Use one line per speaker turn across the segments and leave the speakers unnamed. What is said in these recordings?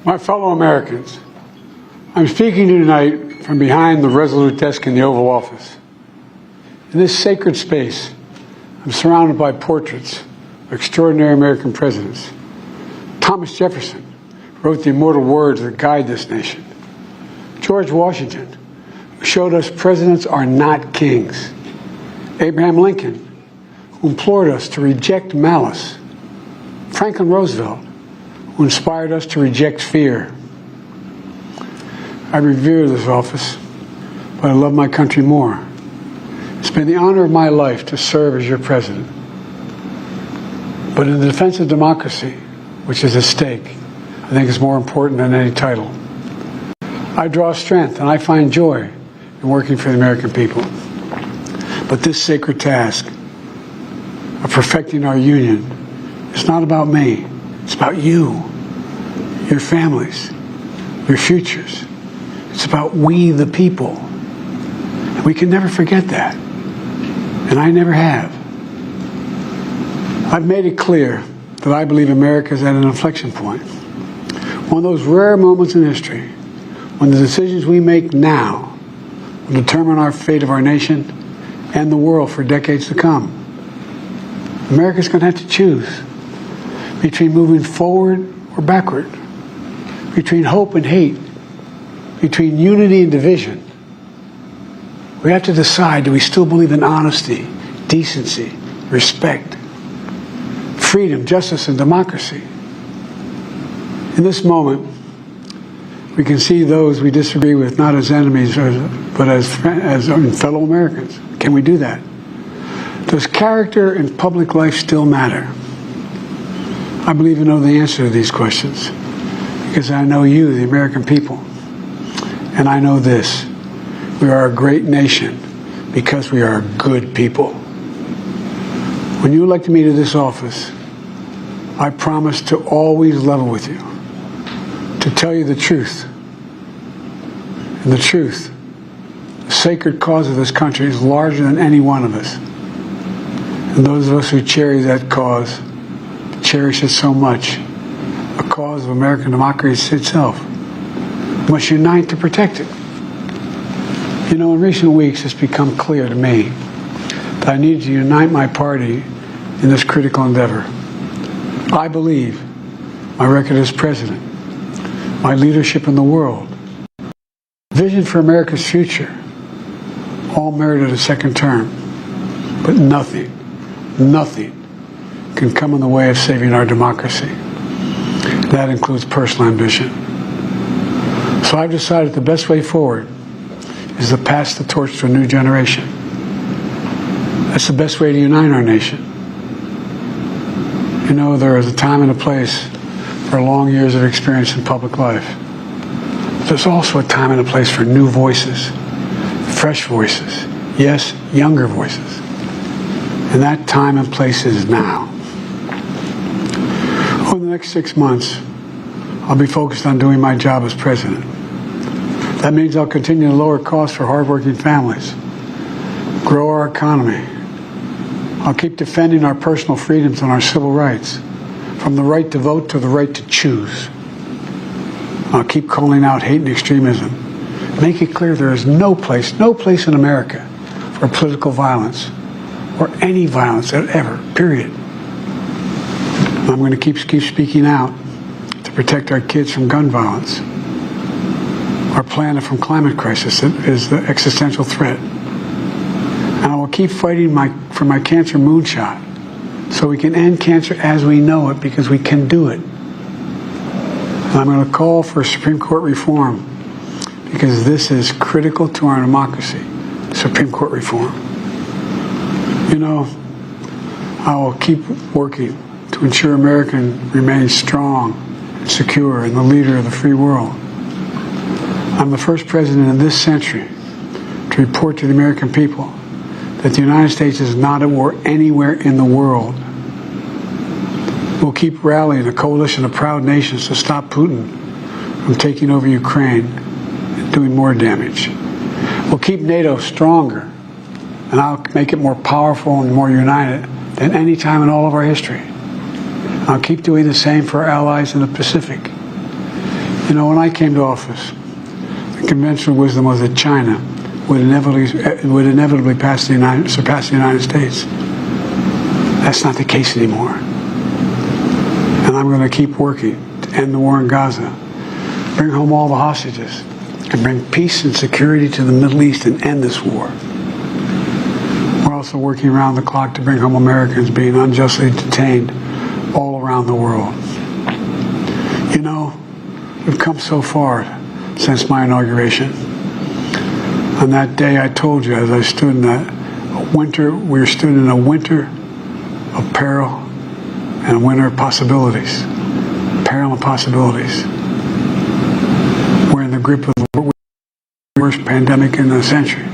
My fellow Americans, I'm speaking to you tonight from behind the resolute desk in the Oval Office. In this sacred space, I'm surrounded by portraits of extraordinary American presidents. Thomas Jefferson wrote the immortal words that guide this nation. George Washington, who showed us presidents are not kings. Abraham Lincoln, who implored us to reject malice. Franklin Roosevelt, who inspired us to reject fear. I revere this office, but I love my country more. It's been the honor of my life to serve as your president. But in the defense of democracy, which is at stake, I think it's more important than any title. I draw strength and I find joy in working for the American people. But this sacred task of perfecting our union is not about me. It's about you, your families, your futures. It's about we, the people. And we can never forget that. And I never have. I've made it clear that I believe America is at an inflection point. One of those rare moments in history when the decisions we make now will determine our fate of our nation and the world for decades to come. America's going to have to choose between moving forward or backward, between hope and hate, between unity and division. We have to decide, do we still believe in honesty, decency, respect, freedom, justice, and democracy? In this moment, we can see those we disagree with not as enemies, but as fellow Americans. Can we do that? Does character in public life still matter? I believe I know the answer to these questions because I know you, the American people. And I know this. We are a great nation because we are good people. When you elected me to this office, I promised to always level with you, to tell you the truth. And the truth, the sacred cause of this country is larger than any one of us. And those of us who cherish that cause, cherish it so much, a cause of American democracy itself, must unite to protect it. You know, in recent weeks, it's become clear to me that I need to unite my party in this critical endeavor. I believe my record as president, my leadership in the world, vision for America's future, all merited a second term. But nothing can come in the way of saving our democracy. That includes personal ambition. So I've decided the best way forward is to pass the torch to a new generation. That's the best way to unite our nation. You know, there is a time and a place for long years of experience in public life. But there's also a time and a place for new voices, fresh voices, yes, younger voices. And that time and place is now. Over the next 6 months, I'll be focused on doing my job as president. That means I'll continue to lower costs for hardworking families, grow our economy. I'll keep defending our personal freedoms and our civil rights, from the right to vote to the right to choose. I'll keep calling out hate and extremism. Make it clear there is no place in America for political violence or any violence ever, period. I'm going to keep speaking out to protect our kids from gun violence, our planet from climate crisis that is the existential threat. And I will keep fighting for my cancer moonshot so we can end cancer as we know it, because we can do it. And I'm going to call for Supreme Court reform because this is critical to our democracy, Supreme Court reform. You know, I will keep working to ensure America remains strong and secure and the leader of the free world. I'm the first president in this century to report to the American people that the United States is not at war anywhere in the world. We'll keep rallying a coalition of proud nations to stop Putin from taking over Ukraine and doing more damage. We'll keep NATO stronger, and I'll make it more powerful and more united than any time in all of our history. I'll keep doing the same for our allies in the Pacific. You know, when I came to office, the conventional wisdom was that China would inevitably surpass the United States. That's not the case anymore. And I'm going to keep working to end the war in Gaza, bring home all the hostages, and bring peace and security to the Middle East and end this war. We're also working around the clock to bring home Americans being unjustly detained all around the world. You know, we've come so far since my inauguration. On that day, I told you, as I stood in we stood in a winter of peril and a winter of possibilities. Peril and possibilities. We're in the grip of the worst pandemic in a century.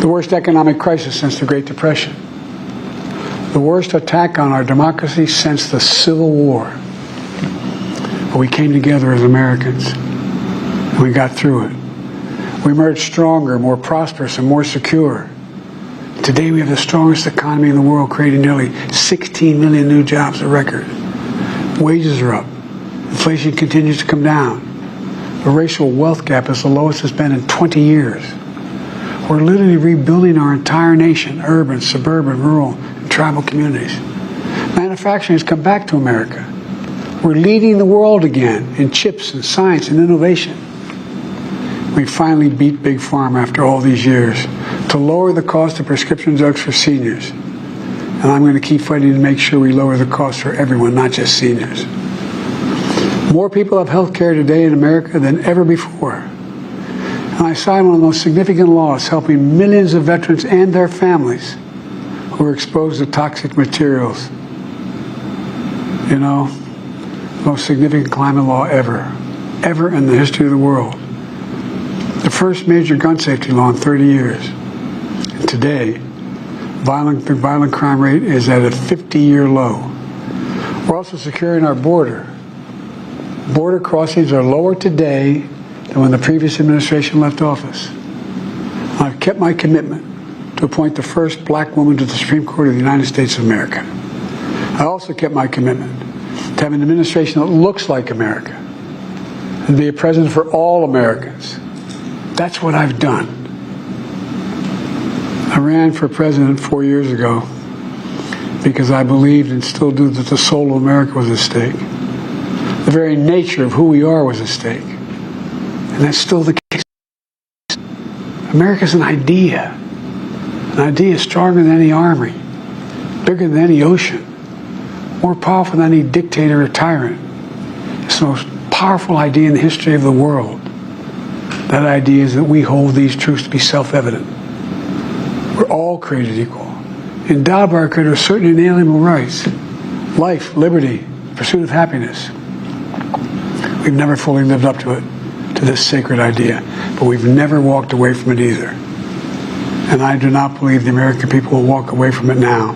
The worst economic crisis since the Great Depression. The worst attack on our democracy since the Civil War. But we came together as Americans, and we got through it. We emerged stronger, more prosperous, and more secure. Today we have the strongest economy in the world, creating nearly 16 million new jobs, a record. Wages are up. Inflation continues to come down. The racial wealth gap is the lowest it's been in 20 years. We're literally rebuilding our entire nation, urban, suburban, rural, and tribal communities. Manufacturing has come back to America. We're leading the world again in chips and science and innovation. We finally beat Big Pharma after all these years to lower the cost of prescription drugs for seniors. And I'm going to keep fighting to make sure we lower the cost for everyone, not just seniors. More people have health care today in America than ever before. And I signed one of the most significant laws helping millions of veterans and their families who are exposed to toxic materials. You know, the most significant climate law ever in the history of the world. The first major gun safety law in 30 years. And today, the violent crime rate is at a 50-year low. We're also securing our border. Border crossings are lower today than when the previous administration left office. I've kept my commitment to appoint the first black woman to the Supreme Court of the United States of America. I also kept my commitment to have an administration that looks like America and be a president for all Americans. That's what I've done. I ran for president 4 years ago because I believed and still do that the soul of America was at stake. The very nature of who we are was at stake. And that's still the case. America's an idea. An idea stronger than any army, bigger than any ocean, more powerful than any dictator or tyrant. It's the most powerful idea in the history of the world. That idea is that we hold these truths to be self-evident. We're all created equal, endowed by our Creator with certain inalienable rights: life, liberty, pursuit of happiness. We've never fully lived up to it, to this sacred idea, but we've never walked away from it either. And I do not believe the American people will walk away from it now.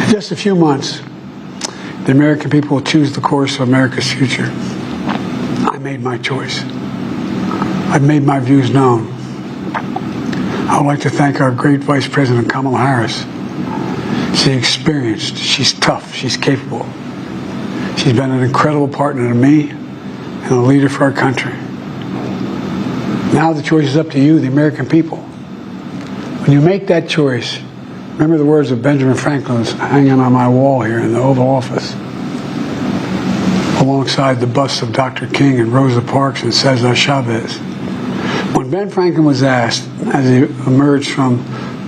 In just a few months, the American people will choose the course of America's future. I made my choice. I've made my views known. I would like to thank our great Vice President Kamala Harris. She's experienced, she's tough, she's capable. She's been an incredible partner to me and a leader for our country. Now the choice is up to you, the American people. When you make that choice, remember the words of Benjamin Franklin hanging on my wall here in the Oval Office, alongside the busts of Dr. King and Rosa Parks and Cesar Chavez. When Ben Franklin was asked, as he emerged from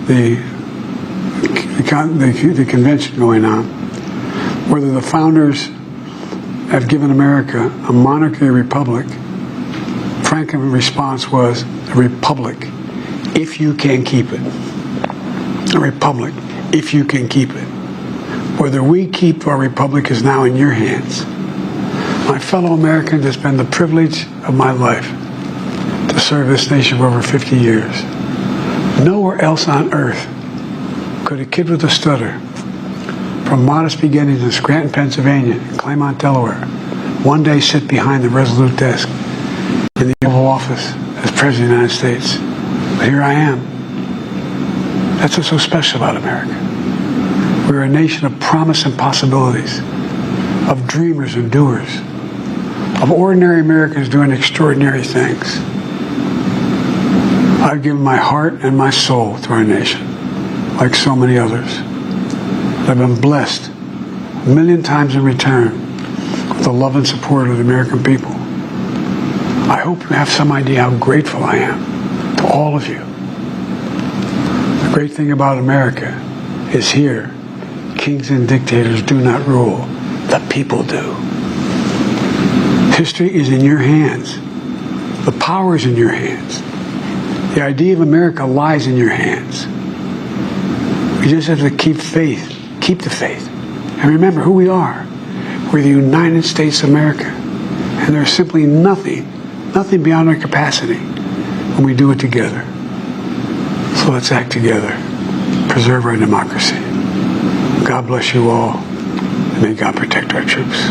the convention going on, whether the founders have given America a monarchy or republic, Franklin's response was, a republic, if you can keep it. A republic, if you can keep it. Whether we keep our republic is now in your hands. My fellow Americans, it's been the privilege of my life to serve this nation for over 50 years. Nowhere else on earth could a kid with a stutter, from modest beginnings in Scranton, Pennsylvania, and Claymont, Delaware, one day sit behind the resolute desk in the Oval Office as President of the United States. But here I am. That's what's so special about America. We're a nation of promise and possibilities, of dreamers and doers, of ordinary Americans doing extraordinary things. I've given my heart and my soul to our nation, like so many others. I've been blessed a million times in return with the love and support of the American people. I hope you have some idea how grateful I am to all of you. The great thing about America is here, kings and dictators do not rule, the people do. History is in your hands. The power is in your hands. The idea of America lies in your hands. We just have to keep faith, keep the faith. And remember who we are. We're the United States of America. And there's simply nothing beyond our capacity when we do it together. So let's act together. Preserve our democracy. God bless you all. And may God protect our troops.